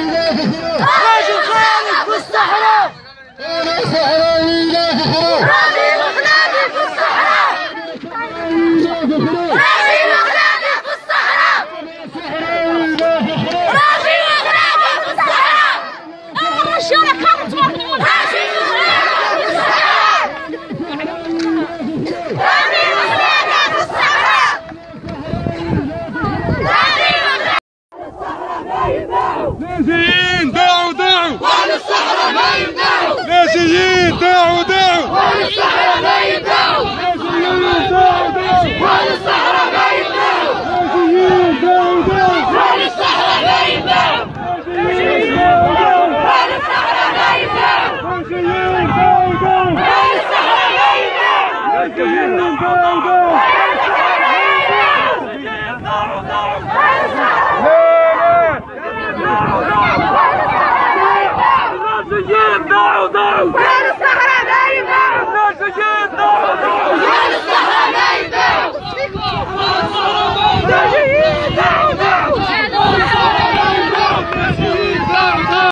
راجل خالد في الصحراء أنا صحراوي لا فخر راجل أخلاقي في الصحراء راجل أخلاقي في الصحراء صحراوي لا فخر راجل أخلاقي في الصحراء الشارع كامل تواطنون راجل أخلاقي في الصحراء راجل أخلاقي في الصحراء نازيين دعوا دعوا وأهل الصحراء ما يبدعوا نازيين دعوا دعوا وأهل الصحراء ما يبدعوا نازيين دعوا دعوا وأهل الصحراء ما يبدعوا نازيين دعوا دعوا وأهل الصحراء ما يبدعوا نازيين دعوا دعوا وأهل الصحراء ما يبدعوا نازيين دعوا دعوا وأهل الصحراء ما يبدعوا نازيين دعوا دعوا دعوا